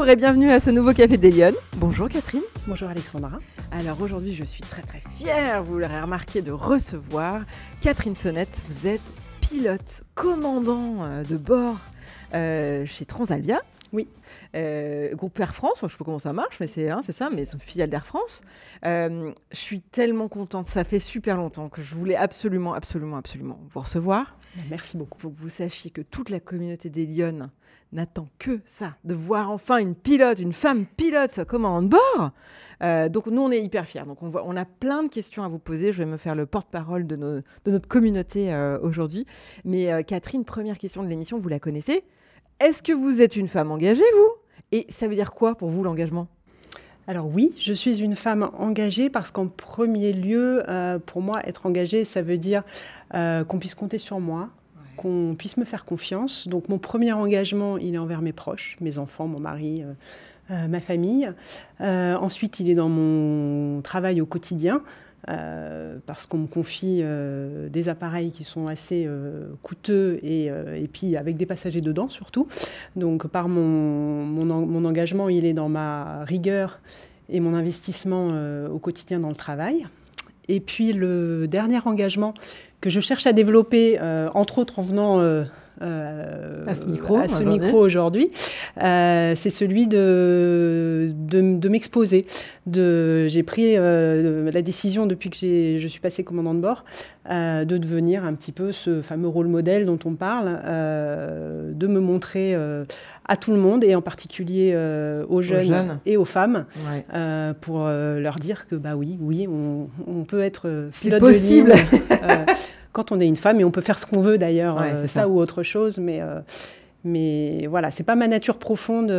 Bonjour et bienvenue à ce nouveau Café des Lyonnes. Bonjour Catherine. Bonjour Alexandra. Alors aujourd'hui je suis très fière, vous l'aurez remarqué, de recevoir Catherine Sonnette. Vous êtes pilote, commandant de bord chez Transalvia. Oui. Groupe Air France, je ne sais pas comment ça marche, mais c'est ça, mais c'est une filiale d'Air France. Je suis tellement contente, ça fait super longtemps que je voulais absolument vous recevoir. Merci beaucoup. Il faut que vous sachiez que toute la communauté des Lyonnes n'attend que ça, de voir enfin une pilote, une femme pilote commandant de bord. Donc nous, on est hyper fiers. Donc on a plein de questions à vous poser. Je vais me faire le porte-parole de notre communauté aujourd'hui. Mais Catherine, première question de l'émission, vous la connaissez. Est-ce que vous êtes une femme engagée, vous ? Et ça veut dire quoi pour vous, l'engagement ? Alors oui, je suis une femme engagée parce qu'en premier lieu, pour moi, être engagée, ça veut dire qu'on puisse compter sur moi, qu'on puisse me faire confiance. Donc mon premier engagement, il est envers mes proches, mes enfants, mon mari, ma famille. Ensuite, il est dans mon travail au quotidien. Parce qu'on me confie des appareils qui sont assez coûteux et puis avec des passagers dedans surtout. Donc par mon engagement, il est dans ma rigueur et mon investissement au quotidien dans le travail. Et puis le dernier engagement que je cherche à développer, entre autres en venant à ce micro aujourd'hui, c'est celui de m'exposer. J'ai pris la décision depuis que je suis passée commandant de bord de devenir un petit peu ce fameux rôle modèle dont on parle, de me montrer à tout le monde et en particulier aux jeunes et aux femmes, pour leur dire que bah oui, on peut être pilote de ligne. Quand on est une femme, et on peut faire ce qu'on veut d'ailleurs, ça ou autre chose, mais voilà, c'est pas ma nature profonde.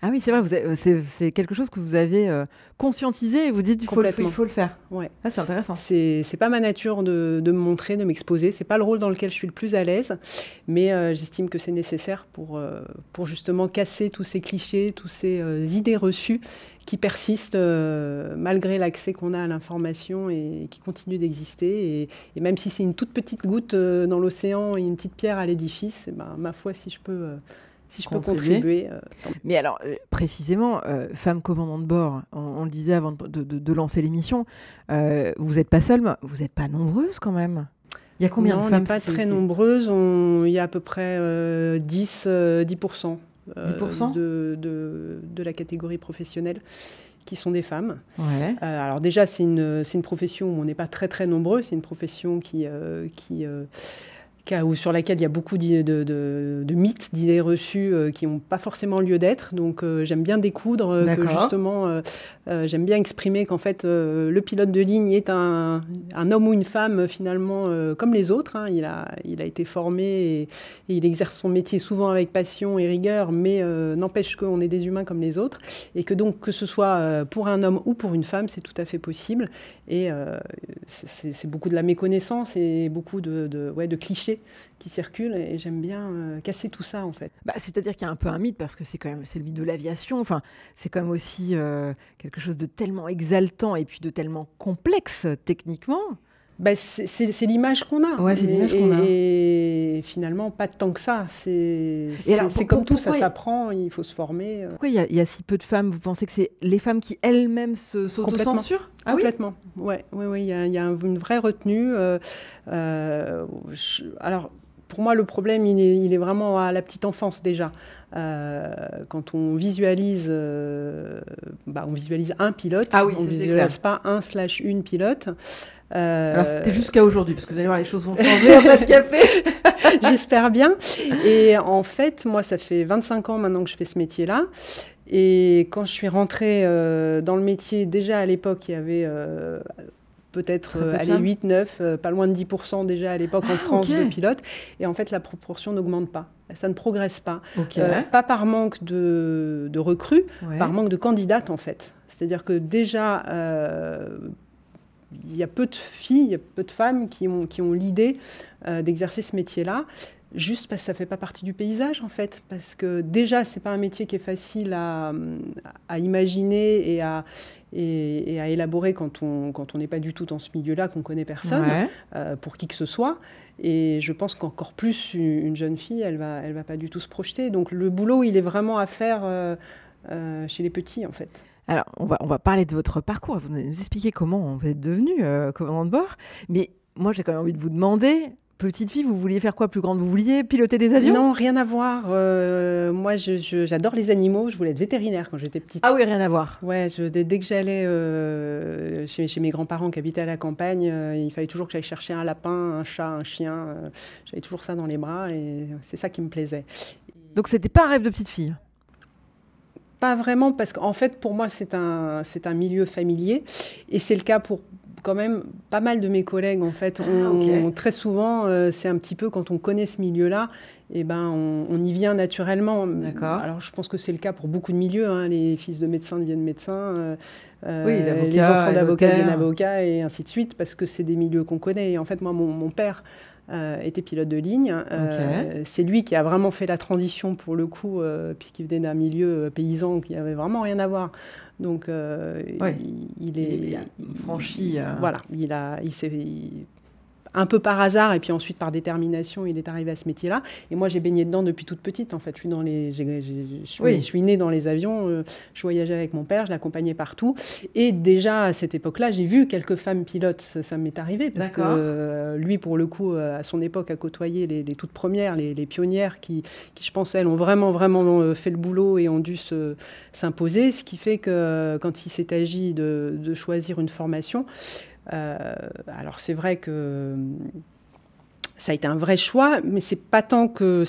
Ah oui, c'est vrai, c'est quelque chose que vous avez conscientisé et vous dites qu'il faut le faire. Ouais. Ah, c'est intéressant. C'est pas ma nature de me montrer, de m'exposer. C'est pas le rôle dans lequel je suis le plus à l'aise, mais j'estime que c'est nécessaire pour justement casser tous ces clichés, toutes ces idées reçues qui persistent malgré l'accès qu'on a à l'information et qui continuent d'exister. Et même si c'est une toute petite goutte dans l'océan et une petite pierre à l'édifice, ma foi, si je peux contribuer. Mais alors, précisément, femme commandant de bord, on le disait avant de lancer l'émission, vous n'êtes pas seule, vous n'êtes pas nombreuses quand même. Il y a combien de femmes ? On n'est pas très nombreuses. Il y a à peu près 10%. 10% de la catégorie professionnelle qui sont des femmes. Ouais. Alors déjà, c'est une profession où on n'est pas très nombreux. C'est une profession sur laquelle il y a beaucoup de mythes, d'idées reçues qui n'ont pas forcément lieu d'être. Donc j'aime bien découdre, que justement, j'aime bien exprimer qu'en fait, le pilote de ligne est un homme ou une femme finalement comme les autres. Hein. Il a été formé et il exerce son métier souvent avec passion et rigueur, mais n'empêche qu'on est des humains comme les autres. Et que donc, que ce soit pour un homme ou pour une femme, c'est tout à fait possible. Et c'est beaucoup de la méconnaissance et beaucoup de clichés qui circulent, et j'aime bien casser tout ça en fait. C'est-à-dire qu'il y a un peu un mythe, parce que c'est le mythe de l'aviation, enfin, c'est quand même aussi quelque chose de tellement exaltant et puis de tellement complexe techniquement. C'est l'image qu'on a. Ouais, c'est l'image qu'on a. Et finalement, pas tant que ça. C'est comme tout, ça s'apprend, il faut se former. Pourquoi il y a si peu de femmes ? Vous pensez que c'est les femmes qui elles-mêmes s'autocensurent ? Complètement. Oui, il y a une vraie retenue. Alors, pour moi, le problème, il est vraiment à la petite enfance déjà. Quand on visualise, on visualise un pilote. Ah oui, on ne visualise pas un/une pilote. Alors c'était jusqu'à aujourd'hui, parce que vous allez voir, les choses vont changer après ce café. J'espère bien. Et en fait, moi, ça fait 25 ans maintenant que je fais ce métier-là. Et quand je suis rentrée dans le métier, déjà à l'époque, il y avait peut-être 8, 9, pas loin de 10% déjà à l'époque en France de pilotes. Et en fait, la proportion n'augmente pas. Ça ne progresse pas. Pas par manque de recrues, par manque de candidates en fait. C'est-à-dire que déjà... il y a peu de filles, il y a peu de femmes qui ont l'idée d'exercer ce métier-là, juste parce que ça ne fait pas partie du paysage, en fait. Parce que déjà, ce n'est pas un métier qui est facile à imaginer et à élaborer quand on n'est pas du tout dans ce milieu-là, qu'on ne connaît personne, pour qui que ce soit. Et je pense qu'encore plus, une jeune fille, elle va pas du tout se projeter. Donc le boulot, il est vraiment à faire... chez les petits, en fait. Alors, on va parler de votre parcours. Vous allez nous expliquer comment vous êtes devenu commandant de bord. Mais moi, j'ai quand même envie de vous demander, petite fille, vous vouliez faire quoi plus grande? Vous vouliez piloter des avions? Non, rien à voir. Moi, j'adore les animaux. Je voulais être vétérinaire quand j'étais petite. Ah oui, rien à voir. Ouais, dès que j'allais chez mes grands-parents qui habitaient à la campagne, il fallait toujours que j'aille chercher un lapin, un chat, un chien. J'avais toujours ça dans les bras et c'est ça qui me plaisait. Donc, c'était pas un rêve de petite fille? Pas vraiment, parce qu'en fait, pour moi, c'est un milieu familier. Et c'est le cas pour quand même pas mal de mes collègues, en fait. Très souvent, c'est un petit peu quand on connaît ce milieu-là, et ben, on y vient naturellement. D'accord. Alors, je pense que c'est le cas pour beaucoup de milieux. Hein. Les fils de médecins deviennent médecins. Oui, les enfants d'avocats deviennent avocats, et ainsi de suite, parce que c'est des milieux qu'on connaît. Et en fait, moi, mon père était pilote de ligne. C'est lui qui a vraiment fait la transition pour le coup, puisqu'il venait d'un milieu paysan qui n'avait vraiment rien à voir. Donc, il a franchi. Voilà, il s'est un peu par hasard et puis ensuite par détermination, il est arrivé à ce métier-là. Et moi, j'ai baigné dedans depuis toute petite. En fait, je suis née dans les avions. Je voyageais avec mon père, je l'accompagnais partout. Et déjà à cette époque-là, j'ai vu quelques femmes pilotes. Ça m'est arrivé parce que lui, pour le coup, à son époque, a côtoyé les toutes premières, les pionnières qui, je pense, elles ont vraiment fait le boulot et ont dû s'imposer. Ce qui fait que quand il s'est agi de choisir une formation, alors c'est vrai que ça a été un vrai choix, mais c'est pas tant que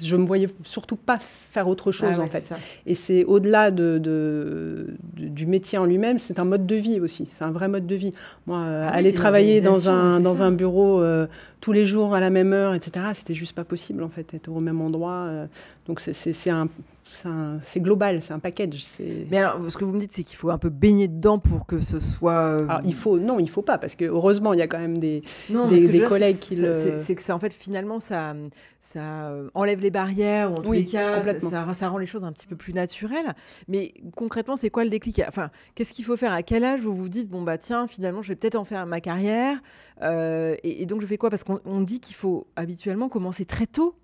je me voyais surtout pas faire autre chose en fait. Et c'est au-delà du métier en lui-même, c'est un mode de vie aussi. C'est un vrai mode de vie. Moi, aller travailler dans un bureau tous les jours à la même heure, etc., c'était juste pas possible en fait, être au même endroit. Donc c'est global, c'est un package. Mais alors, ce que vous me dites, c'est qu'il faut un peu baigner dedans pour que ce soit... Alors, il faut pas, parce que heureusement, il y a quand même des collègues qui le... C'est que en fait, finalement, ça enlève les barrières, ou en tous les cas, ça rend les choses un petit peu plus naturelles. Mais concrètement, c'est quoi le déclic? Enfin, qu'est-ce qu'il faut faire? À quel âge vous vous dites, bon, bah tiens, finalement, je vais peut-être en faire ma carrière, et donc je fais quoi? Parce qu'on dit qu'il faut habituellement commencer très tôt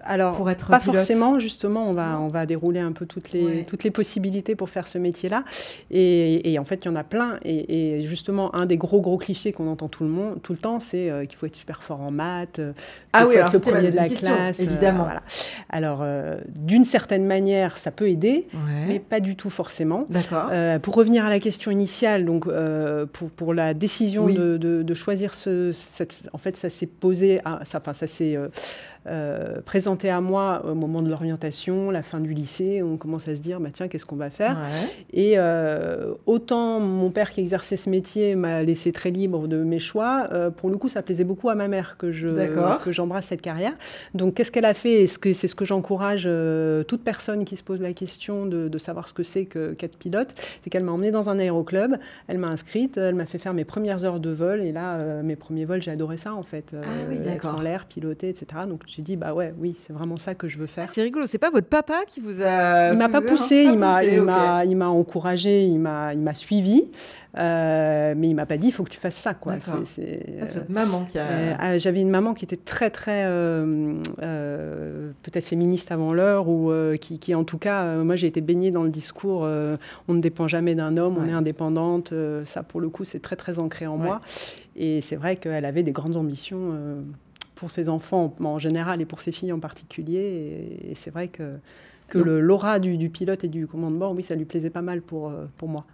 alors, pour être pas pilote. forcément, justement, on va dérouler un peu toutes les possibilités pour faire ce métier-là. Et en fait, il y en a plein. Et justement, un des gros clichés qu'on entend tout le temps, c'est qu'il faut être super fort en maths, qu'il faut être le premier de la classe. Évidemment. Voilà. Alors, d'une certaine manière, ça peut aider, mais pas du tout forcément. D'accord. Pour revenir à la question initiale, donc, pour la décision de choisir en fait, ça s'est posé, ça s'est... présenté à moi au moment de l'orientation, la fin du lycée, on commence à se dire, bah, tiens, qu'est-ce qu'on va faire? Et autant mon père qui exerçait ce métier m'a laissé très libre de mes choix, pour le coup, ça plaisait beaucoup à ma mère que j'embrasse cette carrière. Donc, qu'est-ce qu'elle a fait? Et c'est ce que j'encourage toute personne qui se pose la question de savoir ce que c'est qu'être pilote, c'est qu'elle m'a emmenée dans un aéroclub, elle m'a inscrite, elle m'a fait faire mes premières heures de vol, et là, mes premiers vols, j'ai adoré ça, en fait. Être en l'air, piloter, etc. Donc, j'ai dit, bah ouais, oui, c'est vraiment ça que je veux faire. C'est rigolo, c'est pas votre papa qui vous a... Il m'a pas poussé, il m'a encouragé, il m'a suivi, mais il m'a pas dit, il faut que tu fasses ça, quoi. C'est votre maman qui a... J'avais une maman qui était très peut-être féministe avant l'heure, ou qui en tout cas, moi j'ai été baignée dans le discours, on ne dépend jamais d'un homme, on est indépendante, ça pour le coup c'est très ancré en moi. Et c'est vrai qu'elle avait des grandes ambitions pour ses enfants en général et pour ses filles en particulier. Et c'est vrai que l'aura du pilote et du commandant de bord, oui, ça lui plaisait pas mal pour moi.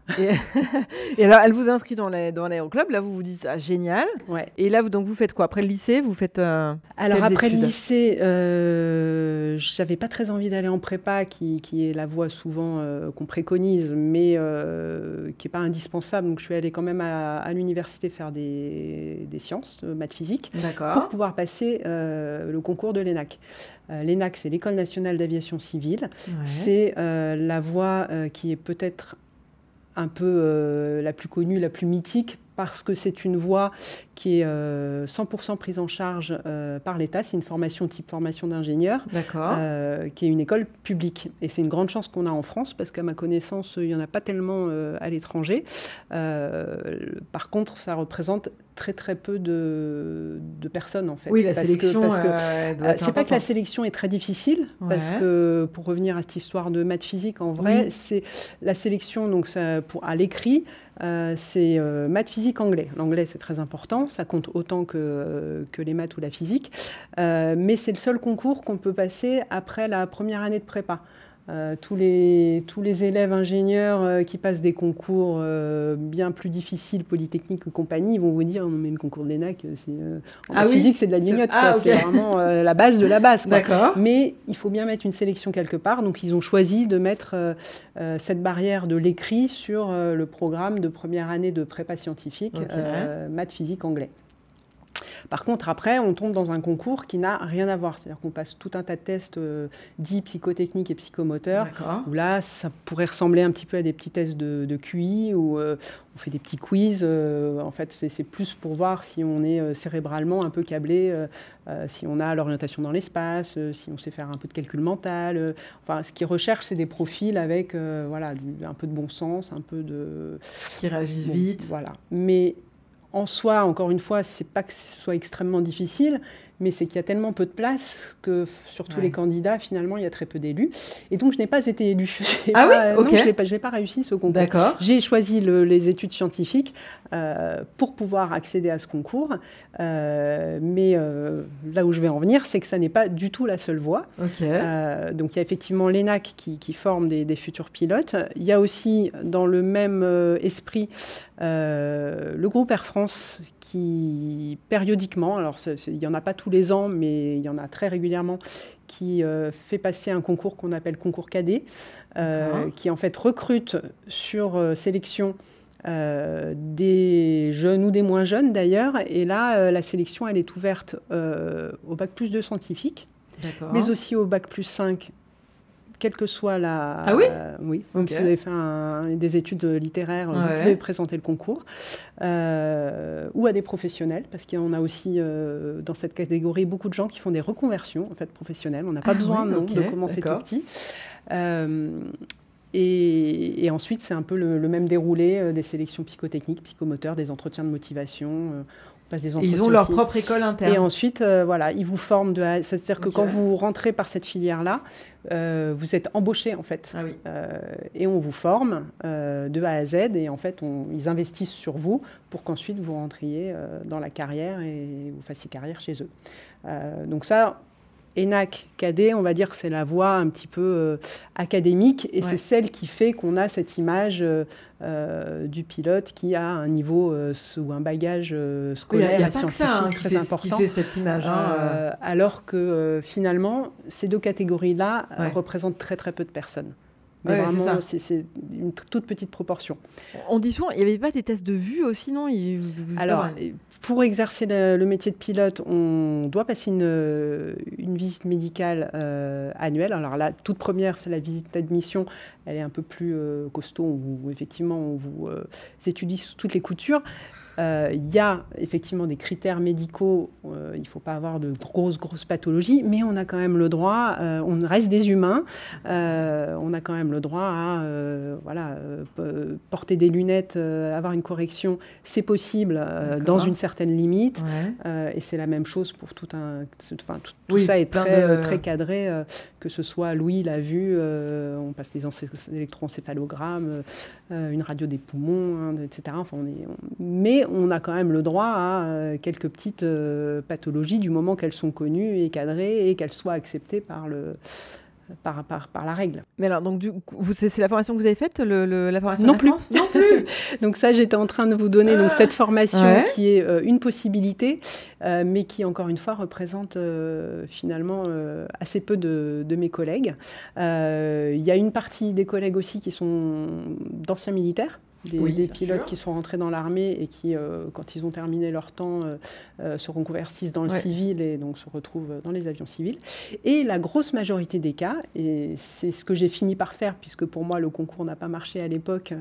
Et alors, elle vous inscrit dans l'aéroclub. Là, vous vous dites, ah, génial. Et là, donc, vous faites quoi? Après le lycée, vous faites alors, après le lycée, j'avais pas très envie d'aller en prépa, qui est la voie souvent qu'on préconise, mais qui est pas indispensable. Donc, je suis allée quand même à l'université faire des sciences, maths physique, pour pouvoir passer le concours de l'ENAC. L'ENAC, c'est l'École nationale d'aviation civile. C'est la voie qui est peut-être un peu la plus connue, la plus mythique, parce que c'est une voie qui est 100% prise en charge par l'État. C'est une formation type formation d'ingénieur, qui est une école publique. Et c'est une grande chance qu'on a en France, parce qu'à ma connaissance, il n'y en a pas tellement à l'étranger. Par contre, ça représente très très peu de personnes, en fait. Oui, la sélection, c'est pas que la sélection est très difficile, parce que, pour revenir à cette histoire de maths physique, en vrai, c'est la sélection, donc à l'écrit, c'est maths, physique, anglais. L'anglais, c'est très important, ça compte autant que les maths ou la physique, mais c'est le seul concours qu'on peut passer après la première année de prépa. Tous les élèves ingénieurs qui passent des concours bien plus difficiles, polytechniques et compagnie, ils vont vous dire, non mais le concours de l'ENAC, en maths physique, c'est de la gnognotte, c'est vraiment la base de la base, quoi. Mais il faut bien mettre une sélection quelque part, donc ils ont choisi de mettre cette barrière de l'écrit sur le programme de première année de prépa scientifique, maths, physique, anglais. Par contre, après, on tombe dans un concours qui n'a rien à voir. C'est-à-dire qu'on passe tout un tas de tests dits psychotechniques et psychomoteurs, où là, ça pourrait ressembler un petit peu à des petits tests de QI, où on fait des petits quiz. En fait, c'est plus pour voir si on est cérébralement un peu câblé, si on a l'orientation dans l'espace, si on sait faire un peu de calcul mental. Enfin, ce qu'ils recherchent, c'est des profils avec voilà, un peu de bon sens, un peu de... Qui réagissent vite. Voilà. Mais... en soi, encore une fois, c'est pas que ce soit extrêmement difficile, mais c'est qu'il y a tellement peu de place que sur tous les candidats, finalement, il y a très peu d'élus. Et donc, je n'ai pas été élue. Non, je n'ai pas réussi ce concours. J'ai choisi les études scientifiques pour pouvoir accéder à ce concours. Mais là où je vais en venir, c'est que ça n'est pas du tout la seule voie. Donc, il y a effectivement l'ENAC qui forme des futurs pilotes. Il y a aussi, dans le même esprit, le groupe Air France qui, périodiquement, alors il n'y en a pas tous les ans, mais il y en a très régulièrement, qui fait passer un concours qu'on appelle concours cadet, qui en fait recrute sur sélection des jeunes ou des moins jeunes d'ailleurs. Et là, la sélection, elle est ouverte au bac plus 2 scientifique, mais aussi au bac plus 5, quelle que soit la... Ah oui oui, donc si vous avez fait des études littéraires, vous pouvez présenter le concours. Ou à des professionnels, parce qu'on a aussi dans cette catégorie beaucoup de gens qui font des reconversions en fait, professionnelles. On n'a pas besoin de commencer tout petit. Et ensuite, c'est un peu le même déroulé des sélections psychotechniques, psychomoteurs, des entretiens de motivation. Ils ont leur propre école interne. Et ensuite, voilà, ils vous forment c'est-à-dire que quand vous rentrez par cette filière-là, vous êtes embauché en fait. Et on vous forme de A à Z. Et en fait, ils investissent sur vous pour qu'ensuite vous rentriez dans la carrière et vous fassiez carrière chez eux. Donc ça... ENAC, cadet, on va dire que c'est la voie un petit peu académique et c'est celle qui fait qu'on a cette image du pilote qui a un niveau ou un bagage scolaire et scientifique très important. Qui fait cette image. Alors que finalement, ces deux catégories-là représentent très très peu de personnes. Mais vraiment, c'est une toute petite proportion. On dit souvent, il n'y avait pas des tests de vue aussi, non? Alors, pour exercer le métier de pilote, on doit passer une visite médicale annuelle. Alors la toute première, c'est la visite d'admission. Elle est un peu plus costaud, où effectivement, on vous étudie sous toutes les coutures. Il y a effectivement des critères médicaux, il ne faut pas avoir de grosses pathologies, mais on a quand même le droit, on reste des humains, on a quand même le droit à porter des lunettes, avoir une correction, c'est possible dans une certaine limite, et c'est la même chose pour tout ça est très cadré, que ce soit l'ouïe, la vue, on passe des électroencéphalogrammes, une radio des poumons, etc. Mais on a quand même le droit à quelques petites pathologies du moment qu'elles sont connues et cadrées et qu'elles soient acceptées par la règle. Mais alors, donc, c'est la formation que vous avez faite, la formation Non plus. Non plus. Donc ça, j'étais en train de vous donner cette formation qui est une possibilité, mais qui, encore une fois, représente finalement assez peu de mes collègues. Il y a une partie des collègues aussi qui sont d'anciens militaires. des pilotes qui sont rentrés dans l'armée et qui, quand ils ont terminé leur temps, se reconvertissent dans le civil et donc se retrouvent dans les avions civils. Et la grosse majorité des cas, et c'est ce que j'ai fini par faire, puisque pour moi le concours n'a pas marché à l'époque,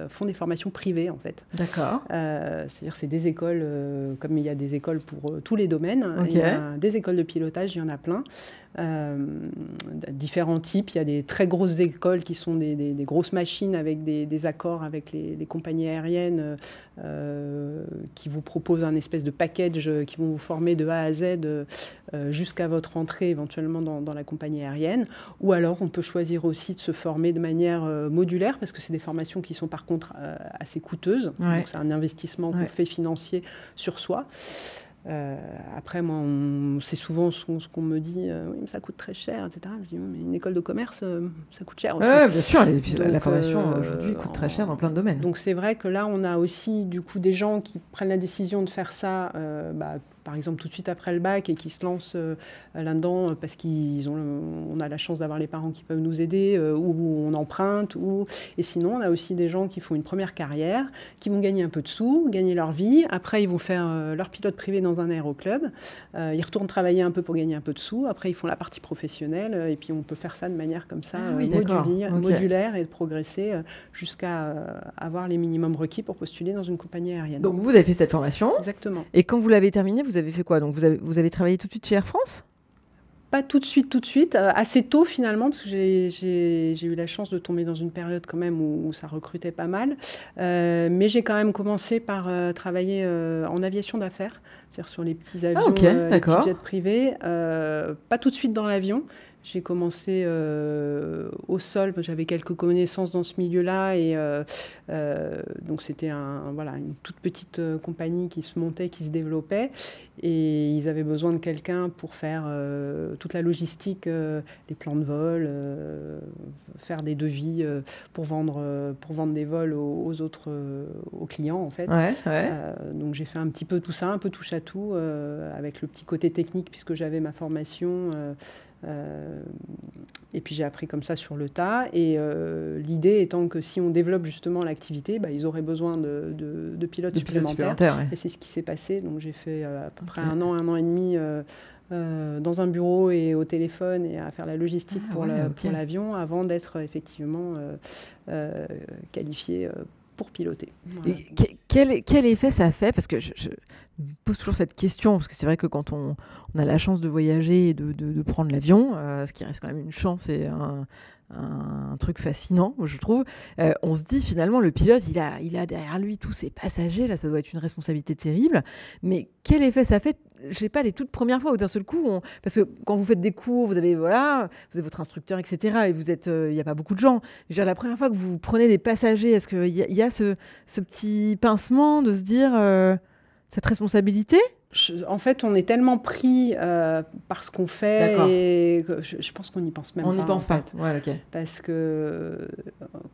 font des formations privées en fait. D'accord. C'est-à-dire c'est des écoles, comme il y a des écoles pour tous les domaines, il y a des écoles de pilotage, il y en a plein. Différents types. Il y a des très grosses écoles qui sont des grosses machines avec des accords avec les compagnies aériennes qui vous proposent un espèce de package qui vont vous former de A à Z jusqu'à votre entrée éventuellement dans la compagnie aérienne. Ou alors on peut choisir aussi de se former de manière modulaire parce que c'est des formations qui sont par contre assez coûteuses. Donc c'est un investissement qu'on fait financier sur soi. Après, moi, c'est souvent ce qu'on me dit, oui, mais ça coûte très cher, etc. Je dis, mais une école de commerce, ça coûte cher aussi. Oui, bien sûr, la formation aujourd'hui coûte très cher dans plein de domaines. Donc c'est vrai que là, on a aussi du coup des gens qui prennent la décision de faire ça, par exemple tout de suite après le bac et qui se lancent là-dedans parce on a la chance d'avoir les parents qui peuvent nous aider ou on emprunte. Et sinon, on a aussi des gens qui font une première carrière, qui vont gagner un peu de sous, gagner leur vie. Après, ils vont faire leur pilote privé dans un aéroclub. Ils retournent travailler un peu pour gagner un peu de sous. Après, ils font la partie professionnelle et puis on peut faire ça de manière comme ça, modulaire et de progresser jusqu'à avoir les minimums requis pour postuler dans une compagnie aérienne. Donc, vous avez fait cette formation. Exactement. Et quand vous l'avez terminée, vous avez fait quoi? Donc, vous avez travaillé tout de suite chez Air France? Pas tout de suite, assez tôt finalement, parce que j'ai eu la chance de tomber dans une période quand même où ça recrutait pas mal. Mais j'ai quand même commencé par travailler en aviation d'affaires, c'est-à-dire sur les petits avions, les petits jets privés. Pas tout de suite dans l'avion. J'ai commencé au sol, j'avais quelques connaissances dans ce milieu-là et donc c'était une toute petite compagnie qui se montait, qui se développait et ils avaient besoin de quelqu'un pour faire toute la logistique, les plans de vol, faire des devis pour vendre des vols aux clients en fait. Donc j'ai fait un petit peu tout ça, un peu touche à tout avec le petit côté technique puisque j'avais ma formation. Et puis j'ai appris comme ça sur le tas et l'idée étant que si on développe justement l'activité, ils auraient besoin de pilotes supplémentaires et c'est ce qui s'est passé. Donc j'ai fait à peu près un an et demi dans un bureau et au téléphone et à faire la logistique pour l'avion avant d'être effectivement qualifiée pour piloter. Voilà. Quel effet ça fait? Parce que je me pose toujours cette question, parce que c'est vrai que quand on a la chance de voyager et de prendre l'avion, ce qui reste quand même une chance et un truc fascinant, je trouve, on se dit finalement le pilote, il a derrière lui tous ses passagers, là ça doit être une responsabilité terrible, mais quel effet ça fait? Je sais pas, les toutes premières fois où d'un seul coup, parce que quand vous faites des cours, vous avez votre instructeur, etc. Et vous êtes, il n'y a pas beaucoup de gens. Je veux dire, la première fois que vous prenez des passagers, est-ce qu'il y a ce petit pincement de se dire cette responsabilité? En fait, on est tellement pris par ce qu'on fait et je pense qu'on n'y pense même pas. On n'y pense pas. Ouais, ok. Parce que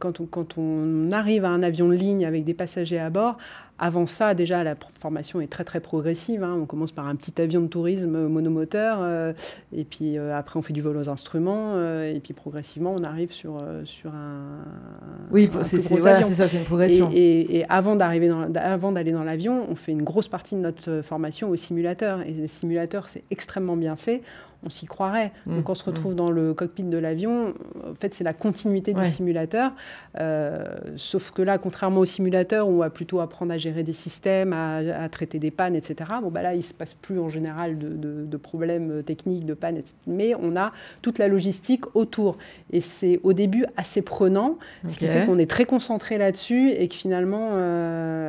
quand on arrive à un avion de ligne avec des passagers à bord, avant ça, déjà, la formation est très, très progressive. On commence par un petit avion de tourisme monomoteur et puis après, on fait du vol aux instruments et puis progressivement, on arrive sur un c'est ça, c'est une progression. Et avant d'aller dans l'avion, on fait une grosse partie de notre formation au simulateur. Et les simulateurs, c'est extrêmement bien fait. On s'y croirait. Donc, on se retrouve dans le cockpit de l'avion. En fait, c'est la continuité du simulateur. Sauf que là, contrairement au simulateur, où on va plutôt apprendre à gérer des systèmes, à traiter des pannes, etc. Là, il ne se passe plus en général de problèmes techniques, de pannes, etc. Mais on a toute la logistique autour. Et c'est au début assez prenant, ce qui fait qu'on est très concentré là-dessus et que finalement,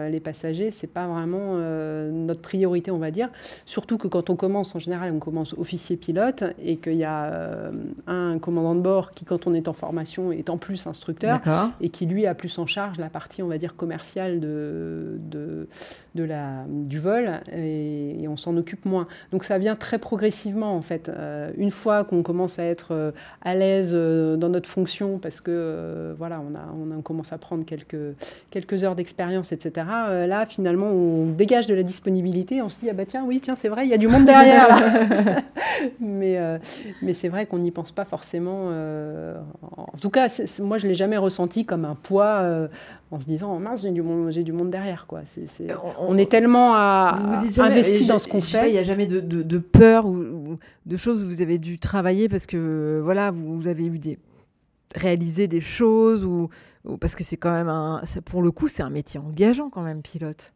les passagers, ce n'est pas vraiment notre priorité, on va dire. Surtout que quand on commence, en général, on commence officier pilote et qu'il y a un commandant de bord qui, quand on est en formation, est en plus instructeur et qui, lui, a plus en charge la partie, on va dire, commerciale du vol et on s'en occupe moins. Donc, ça vient très progressivement, en fait. Une fois qu'on commence à être à l'aise dans notre fonction parce que, on commence à prendre quelques heures d'expérience, etc. Là, finalement, on dégage de la disponibilité. On se dit, tiens, c'est vrai, il y a du monde derrière, là. mais c'est vrai qu'on n'y pense pas forcément. En tout cas, moi, je ne l'ai jamais ressenti comme un poids en se disant, oh, mince, j'ai du monde derrière, quoi. On est tellement investi dans ce qu'on fait. Il n'y a jamais de peur ou de choses où vous avez dû travailler parce que voilà, vous avez eu réaliser des choses ou parce que c'est quand même pour le coup, c'est un métier engageant quand même, pilote.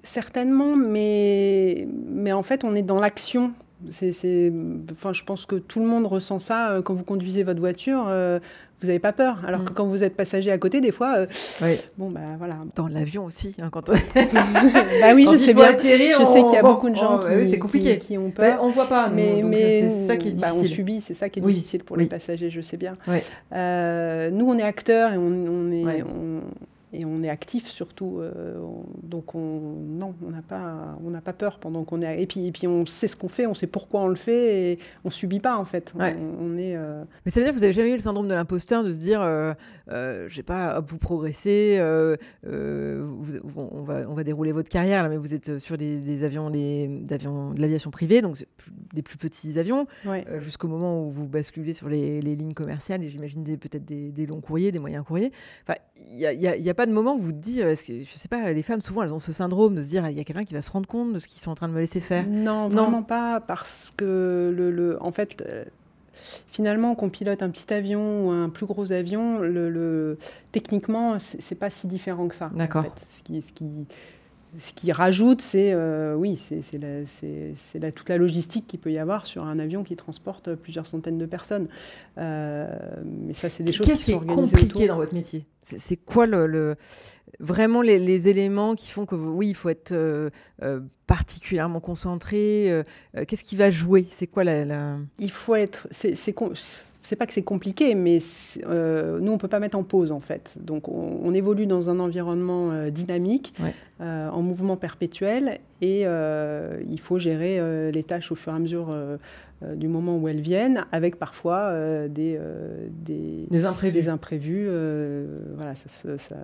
Certainement, mais en fait, on est dans l'action. Enfin, je pense que tout le monde ressent ça quand vous conduisez votre voiture. Vous n'avez pas peur. Alors que quand vous êtes passager à côté, des fois, bon, bah voilà. Dans l'avion aussi, hein, quand bah oui, je sais bien. Atterrir, je sais qu'il y a beaucoup de gens qui ont peur. On ne voit pas, mais c'est ça qui est difficile. On subit, c'est ça qui est difficile pour les passagers, je sais bien. Nous, on est acteurs et on est actif surtout, donc on n'a pas peur pendant qu'on est. Et puis on sait ce qu'on fait, on sait pourquoi on le fait et on subit pas en fait. On est. Mais ça veut dire que vous avez jamais eu le syndrome de l'imposteur de se dire, je sais pas, hop, vous progressez, on va dérouler votre carrière là, mais vous êtes sur des avions de l'aviation privée, donc des plus petits avions, jusqu'au moment où vous basculez sur les lignes commerciales et j'imagine peut-être des longs courriers, des moyens courriers. Enfin, il y a pas de moment où vous vous dites, parce que je sais pas, les femmes souvent elles ont ce syndrome de se dire, il y a quelqu'un qui va se rendre compte de ce qu'ils sont en train de me laisser faire. Non, vraiment pas, parce que en fait, finalement, qu'on pilote un petit avion ou un plus gros avion, techniquement, c'est pas si différent que ça. D'accord. En fait. Ce qui rajoute, c'est toute la logistique qu'il peut y avoir sur un avion qui transporte plusieurs centaines de personnes. Mais ça, c'est des choses qui sont organisées autour. Qu'est-ce qui est compliqué dans votre métier ? C'est quoi vraiment les éléments qui font que il faut être particulièrement concentré. Qu'est-ce qui va jouer ? C'est quoi Il faut être. C'est pas que c'est compliqué, mais nous, on ne peut pas mettre en pause, en fait. Donc, on évolue dans un environnement dynamique, en mouvement perpétuel, et il faut gérer les tâches au fur et à mesure du moment où elles viennent, avec parfois des imprévus. Voilà, ça...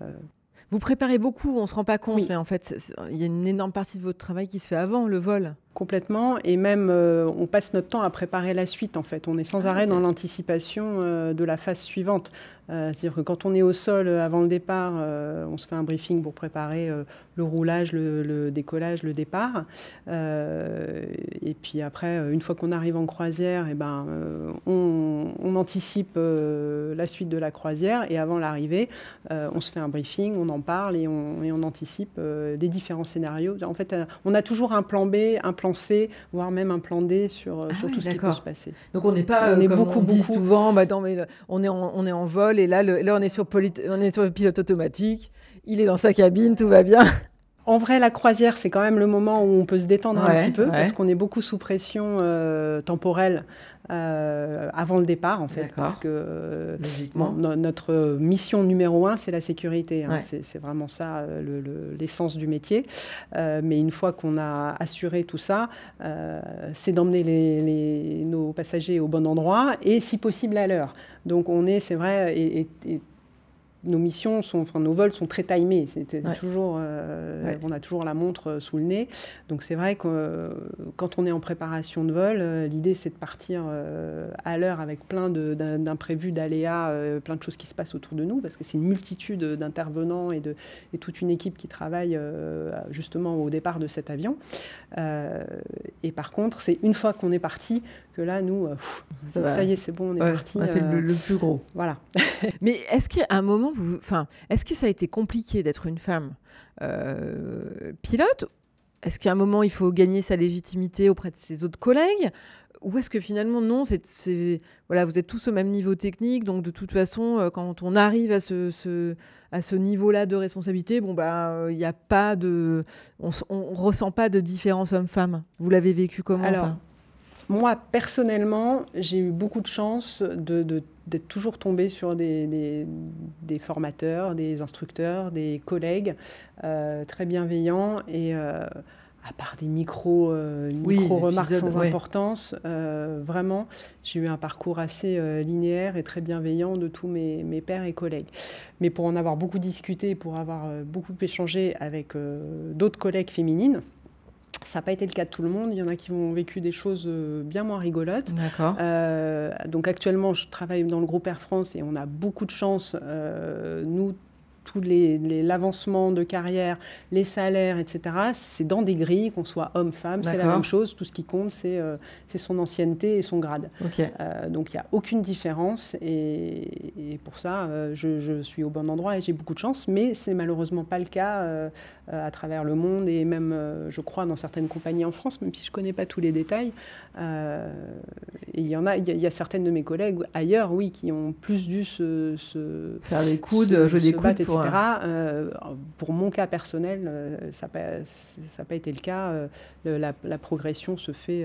Vous préparez beaucoup, on ne se rend pas compte, mais en fait, il y a une énorme partie de votre travail qui se fait avant le vol. Complètement, et même on passe notre temps à préparer la suite en fait. On est sans arrêt dans l'anticipation de la phase suivante. C'est-à-dire que quand on est au sol avant le départ, on se fait un briefing pour préparer le roulage, le décollage, le départ. Et puis après, une fois qu'on arrive en croisière, on anticipe la suite de la croisière. Et avant l'arrivée, on se fait un briefing, on en parle et on anticipe des différents scénarios. En fait, on a toujours un plan B, un plan C, voire même un plan D sur tout ce qui peut se passer. Donc on n'est pas, on dit souvent, on est en vol et là on est sur le pilote automatique, il est dans sa cabine, tout va bien. En vrai, la croisière, c'est quand même le moment où on peut se détendre un petit peu, parce qu'on est beaucoup sous pression temporelle avant le départ, en fait. Parce que notre mission numéro 1, c'est la sécurité. Hein. C'est vraiment ça, l'essence du métier. Mais une fois qu'on a assuré tout ça, c'est d'emmener nos passagers au bon endroit et, si possible, à l'heure. Donc, c'est vrai, et nos missions nos vols sont très timés. Toujours, on a toujours la montre sous le nez. Donc c'est vrai que quand on est en préparation de vol, l'idée c'est de partir à l'heure avec plein d'imprévus, d'aléas, plein de choses qui se passent autour de nous, parce que c'est une multitude d'intervenants et toute une équipe qui travaille justement au départ de cet avion. Et par contre, c'est une fois qu'on est parti que là, nous, ça y est, c'est bon, on est parti. On a fait le plus gros. Voilà. Mais est-ce qu'à un moment, est-ce que ça a été compliqué d'être une femme pilote ? Est-ce qu'à un moment, il faut gagner sa légitimité auprès de ses autres collègues ? Ou est-ce que finalement, non, voilà, vous êtes tous au même niveau technique, donc de toute façon, quand on arrive à ce niveau-là de responsabilité, il n'y a pas on ressent pas de différence homme-femme. Vous l'avez vécu comment, ça ? Moi, personnellement, j'ai eu beaucoup de chance d'être toujours tombée sur des formateurs, des instructeurs, des collègues très bienveillants et à part des micro-remarques sans importance, vraiment, j'ai eu un parcours assez linéaire et très bienveillant de tous mes pairs et collègues. Mais pour en avoir beaucoup discuté, pour avoir beaucoup échangé avec d'autres collègues féminines, Ça n'a pas été le cas de tout le monde. Il y en a qui ont vécu des choses bien moins rigolotes. D'accord. Donc actuellement, je travaille dans le groupe Air France et on a beaucoup de chance. Nous, tous l'avancement de carrière, les salaires, etc., c'est dans des grilles, qu'on soit homme, femme, c'est la même chose. Tout ce qui compte, c'est son ancienneté et son grade. Okay. Donc il n'y a aucune différence. Et pour ça, je suis au bon endroit et j'ai beaucoup de chance. Mais ce n'est malheureusement pas le cas à travers le monde et même, je crois, dans certaines compagnies en France, même si je ne connais pas tous les détails. Et il y a certaines de mes collègues ailleurs, oui, qui ont plus dû faire des coudes, jouer des coudes, etc. Pour mon cas personnel, ça n'a pas été le cas. La progression se fait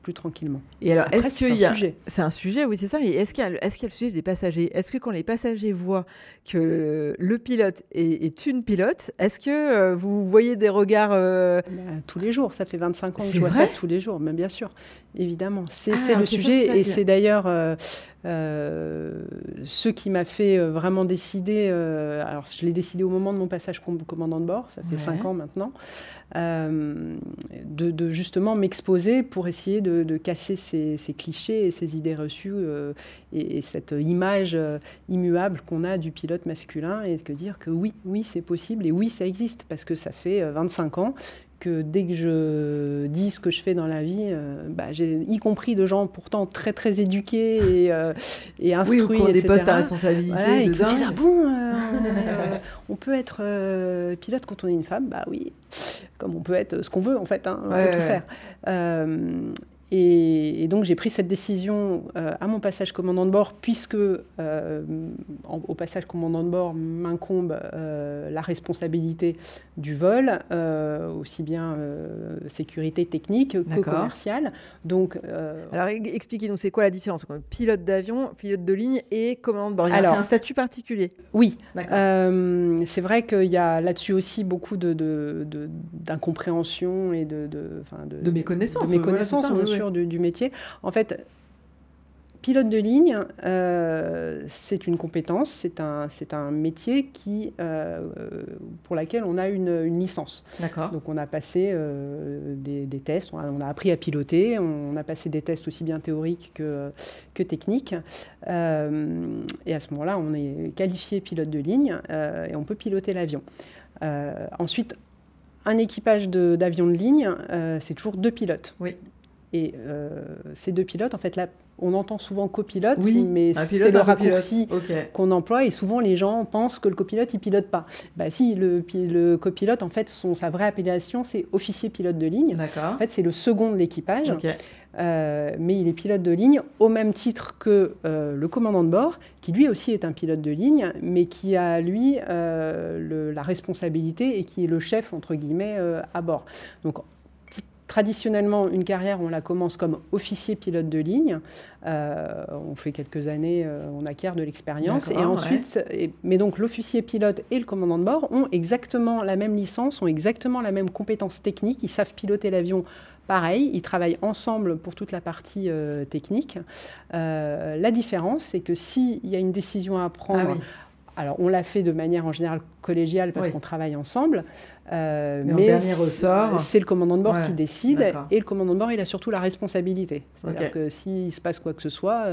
plus tranquillement. Et alors, est-ce qu'il y a... C'est un sujet, oui, c'est ça. Mais est-ce qu'il y a le sujet des passagers? Est-ce que quand les passagers voient que le pilote est une pilote, est-ce que vous voyez des regards... Tous les jours, ça fait 25 ans que je vois vrai ça tous les jours, mais bien sûr, évidemment. C'est le sujet, et c'est d'ailleurs ce qui m'a fait vraiment décider, alors je l'ai décidé au moment de mon passage commandant de bord, ça fait 5 ans maintenant, de justement m'exposer pour essayer de casser ces clichés et ces idées reçues et cette image immuable qu'on a du pilote masculin, et de dire que oui, c'est possible et oui, ça existe, parce que ça fait 25 ans que dès que je dis ce que je fais dans la vie, j'ai y compris de gens pourtant très très éduqués et instruits, oui, ou qui ont des postes à responsabilité, voilà, et qui disent on peut être pilote quand on est une femme, bah oui, comme on peut être ce qu'on veut en fait, on peut tout faire. Et donc j'ai pris cette décision à mon passage commandant de bord, puisque au passage commandant de bord m'incombe la responsabilité du vol, aussi bien sécurité technique que commerciale. Donc, alors expliquez-nous, c'est quoi la différence entre pilote d'avion, pilote de ligne et commandant de bord? C'est un statut particulier. Oui, c'est vrai qu'il y a là-dessus aussi beaucoup d'incompréhension et de méconnaissance. De méconnaissance, bien sûr, du métier. En fait, pilote de ligne, c'est une compétence, c'est un métier pour laquelle on a une licence. D'accord. Donc on a passé des tests, on a appris à piloter, on a passé des tests aussi bien théoriques que techniques. Et à ce moment-là, on est qualifié pilote de ligne et on peut piloter l'avion. Ensuite, un équipage d'avion de ligne, c'est toujours 2 pilotes. Oui. Et ces 2 pilotes, en fait, là, on entend souvent copilote, mais c'est le raccourci qu'on emploie. Et souvent, les gens pensent que le copilote, il ne pilote pas. Si, le copilote, en fait, sa vraie appellation, c'est officier pilote de ligne. D'accord. En fait, c'est le second de l'équipage. Mais il est pilote de ligne au même titre que le commandant de bord, qui lui aussi est un pilote de ligne, mais qui a, lui, la responsabilité et qui est le chef, entre guillemets, à bord. Donc, traditionnellement, une carrière, on la commence comme officier pilote de ligne. On fait quelques années, on acquiert de l'expérience. Et ensuite, mais donc l'officier pilote et le commandant de bord ont exactement la même licence, ont exactement la même compétence technique. Ils savent piloter l'avion pareil. Ils travaillent ensemble pour toute la partie technique. La différence, c'est que s'il y a une décision à prendre... Alors, on l'a fait de manière en général collégiale parce qu'on travaille ensemble. Mais en dernier ressort, c'est le commandant de bord qui décide. Et le commandant de bord, il a surtout la responsabilité. C'est-à-dire que s'il se passe quoi que ce soit,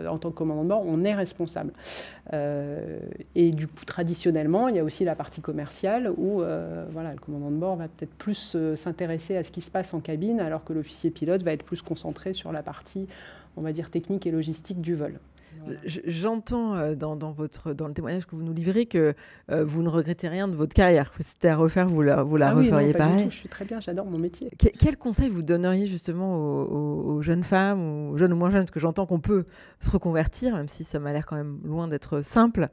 en tant que commandant de bord, on est responsable. Et du coup, traditionnellement, il y a aussi la partie commerciale où le commandant de bord va peut-être plus s'intéresser à ce qui se passe en cabine, alors que l'officier pilote va être plus concentré sur la partie, on va dire, technique et logistique du vol. Voilà. J'entends dans le témoignage que vous nous livrez que vous ne regrettez rien de votre carrière. Si c'était à refaire, vous la referiez non, pareil. Du tout. Je suis très bien, j'adore mon métier. Quel conseil vous donneriez justement aux jeunes femmes, ou jeunes ou moins jeunes, parce que j'entends qu'on peut se reconvertir, même si ça m'a l'air quand même loin d'être simple.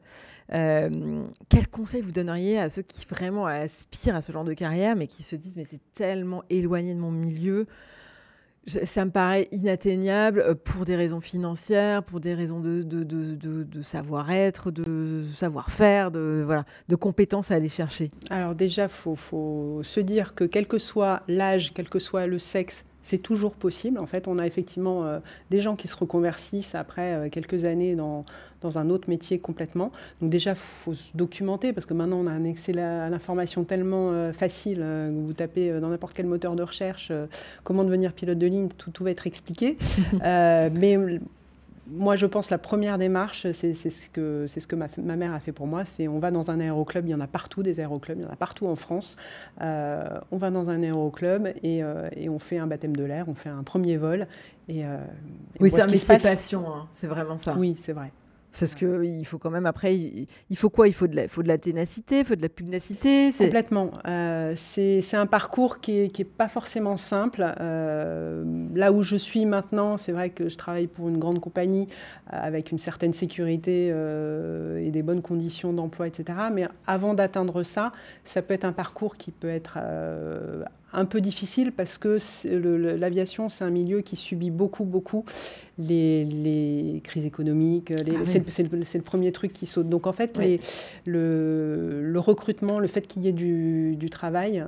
Quel conseil vous donneriez à ceux qui vraiment aspirent à ce genre de carrière, mais qui se disent mais c'est tellement éloigné de mon milieu, ça me paraît inatteignable pour des raisons financières, pour des raisons de savoir-être, de savoir-faire, de compétences à aller chercher. Alors déjà, faut se dire que quel que soit l'âge, quel que soit le sexe, C'est toujours possible. En fait, on a effectivement des gens qui se reconvertissent après quelques années dans un autre métier complètement. Donc déjà, il faut se documenter parce que maintenant, on a un accès à l'information tellement facile. Vous tapez dans n'importe quel moteur de recherche comment devenir pilote de ligne, tout va être expliqué. Mais moi, je pense que la première démarche, c'est ce que ma mère a fait pour moi. C'est on va dans un aéroclub, il y en a partout des aéroclubs, il y en a partout en France. On va dans un aéroclub et on fait un baptême de l'air, on fait un premier vol. Oui, c'est un métier passion, hein. C'est vraiment ça. Oui, c'est vrai. C'est ce qu'il faut quand même, après, il faut quoi? Il faut de la ténacité, il faut de la pugnacité. Complètement. C'est un parcours qui est pas forcément simple. Là où je suis maintenant, c'est vrai que je travaille pour une grande compagnie avec une certaine sécurité et des bonnes conditions d'emploi, etc. Mais avant d'atteindre ça, ça peut être un parcours qui peut être un peu difficile parce que l'aviation, c'est un milieu qui subit beaucoup les crises économiques. C'est le premier truc qui saute. Donc en fait, le recrutement, le fait qu'il y ait du travail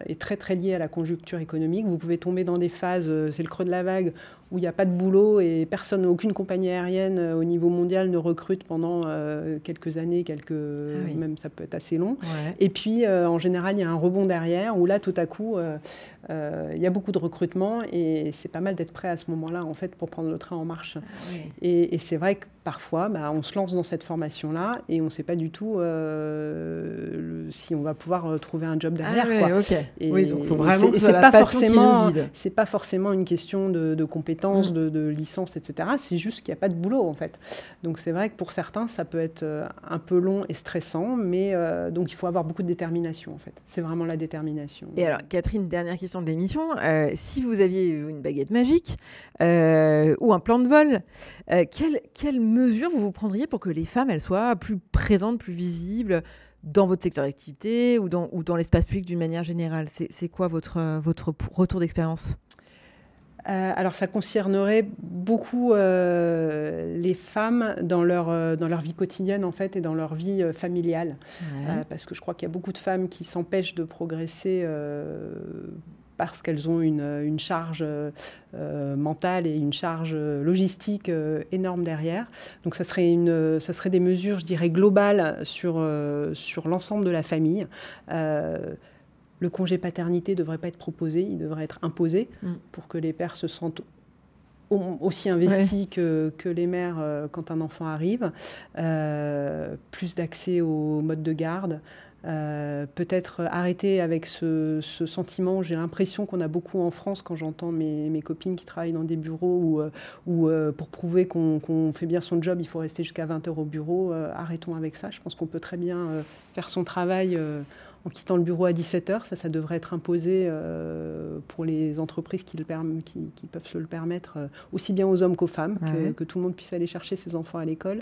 est très lié à la conjoncture économique. Vous pouvez tomber dans des phases, c'est le creux de la vague, où il n'y a pas de boulot et aucune compagnie aérienne au niveau mondial ne recrute pendant quelques années, même ça peut être assez long. Ouais. Et puis, en général, il y a un rebond derrière où là, tout à coup, il y a beaucoup de recrutement et c'est pas mal d'être prêt à ce moment-là, en fait, pour prendre le train en marche. Oui. Et c'est vrai que parfois, on se lance dans cette formation-là et on ne sait pas du tout si on va pouvoir trouver un job derrière. Ah, quoi. Okay. Et, oui, donc il faut vraiment que ce soit la passion qui nous guide. C'est pas forcément une question de compétences, de licence, etc. C'est juste qu'il n'y a pas de boulot, en fait. Donc c'est vrai que pour certains, ça peut être un peu long et stressant, mais donc il faut avoir beaucoup de détermination, en fait. C'est vraiment la détermination. Et alors, Catherine, dernière question de l'émission. Si vous aviez une baguette magique ou un plan de vol, quelle mesure vous prendriez pour que les femmes elles soient plus présentes, plus visibles dans votre secteur d'activité ou dans l'espace public d'une manière générale? C'est quoi votre retour d'expérience? Alors, ça concernerait beaucoup les femmes dans leur vie quotidienne, en fait, et dans leur vie familiale. Ouais. Parce que je crois qu'il y a beaucoup de femmes qui s'empêchent de progresser parce qu'elles ont une charge mentale et une charge logistique énorme derrière. Donc, ça serait des mesures, je dirais, globales sur l'ensemble de la famille. Le congé paternité ne devrait pas être proposé, il devrait être imposé pour que les pères se sentent aussi investis que les mères quand un enfant arrive. Plus d'accès au mode de garde. Peut-être arrêter avec ce sentiment. J'ai l'impression qu'on a beaucoup en France quand j'entends mes copines qui travaillent dans des bureaux où pour prouver qu'on fait bien son job, il faut rester jusqu'à 20 heures au bureau. Arrêtons avec ça. Je pense qu'on peut très bien faire son travail en quittant le bureau à 17h. Ça devrait être imposé pour les entreprises qui peuvent se le permettre, aussi bien aux hommes qu'aux femmes, que tout le monde puisse aller chercher ses enfants à l'école.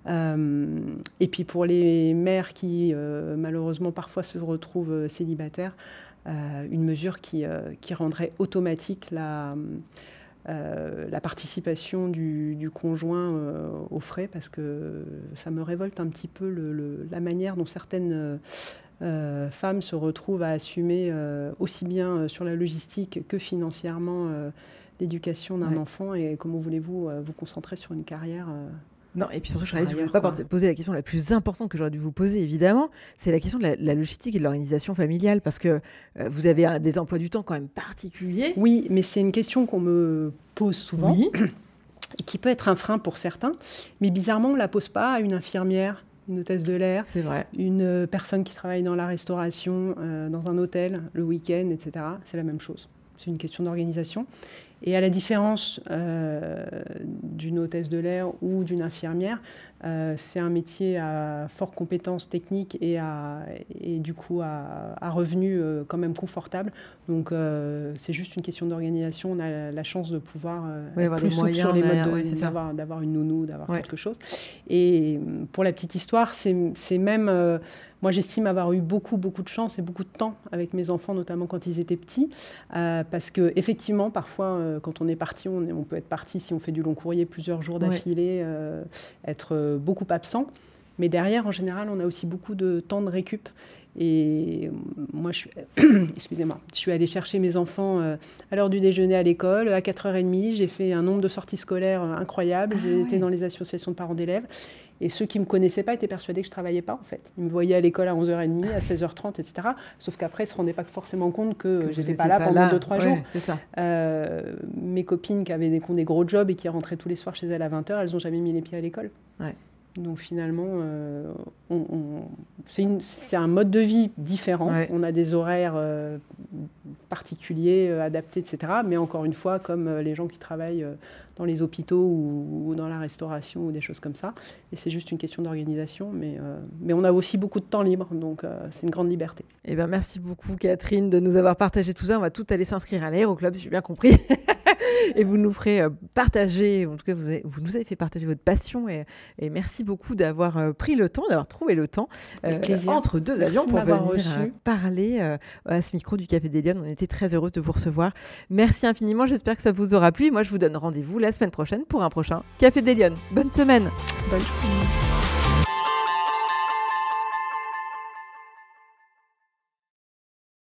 Et puis pour les mères qui, malheureusement, parfois se retrouvent célibataires, une mesure qui rendrait automatique la participation du conjoint aux frais, parce que ça me révolte un petit peu la manière dont certaines femmes se retrouvent à assumer aussi bien sur la logistique que financièrement l'éducation d'un enfant. Et comment voulez-vous vous concentrer sur une carrière Non, et puis surtout, je ne voulais pas poser la question la plus importante que j'aurais dû vous poser, évidemment, c'est la question de la logistique et de l'organisation familiale, parce que vous avez des emplois du temps quand même particuliers. Oui, mais c'est une question qu'on me pose souvent, et qui peut être un frein pour certains, mais bizarrement, on ne la pose pas à une infirmière, une hôtesse de l'air, c'est vrai, une personne qui travaille dans la restauration, dans un hôtel, le week-end, etc. C'est la même chose. C'est une question d'organisation. Et à la différence d'une hôtesse de l'air ou d'une infirmière, c'est un métier à forte compétence technique et du coup à revenus quand même confortables. Donc c'est juste une question d'organisation. On a la chance de pouvoir être plus souple sur les modes d'avoir une nounou, d'avoir quelque chose. Et pour la petite histoire, c'est même... moi, j'estime avoir eu beaucoup de chance et beaucoup de temps avec mes enfants, notamment quand ils étaient petits, parce qu'effectivement, parfois, quand on est parti, on peut être parti, si on fait du long courrier, plusieurs jours d'affilée, être beaucoup absent. Mais derrière, en général, on a aussi beaucoup de temps de récup. Et moi, excusez-moi, je suis allée chercher mes enfants à l'heure du déjeuner à l'école. À 4h30, j'ai fait un nombre de sorties scolaires incroyable. J'ai été dans les associations de parents d'élèves. Et ceux qui ne me connaissaient pas étaient persuadés que je ne travaillais pas, en fait. Ils me voyaient à l'école à 11h30, à 16h30, etc. Sauf qu'après, ils ne se rendaient pas forcément compte que je n'étais pas là pendant 2-3 jours. C'est ça. Mes copines qui ont des gros jobs et qui rentraient tous les soirs chez elles à 20h, elles n'ont jamais mis les pieds à l'école. Ouais. Donc finalement, c'est un mode de vie différent. Ouais. On a des horaires particuliers, adaptés, etc. Mais encore une fois, comme les gens qui travaillent dans les hôpitaux ou dans la restauration ou des choses comme ça. Et c'est juste une question d'organisation. Mais on a aussi beaucoup de temps libre, donc c'est une grande liberté. Eh bien, merci beaucoup, Catherine, de nous avoir partagé tout ça. On va tout aller s'inscrire à l'Aéroclub, si j'ai bien compris. Et vous nous ferez partager, en tout cas, vous nous avez fait partager votre passion. Et merci beaucoup d'avoir pris le temps, d'avoir trouvé le temps entre deux avions pour venir parler à ce micro du Café des Lyonnes. On était très heureux de vous recevoir. Merci infiniment. J'espère que ça vous aura plu. Moi, je vous donne rendez-vous la semaine prochaine pour un prochain Café des Lyonnes. Bonne semaine. Bonne journée.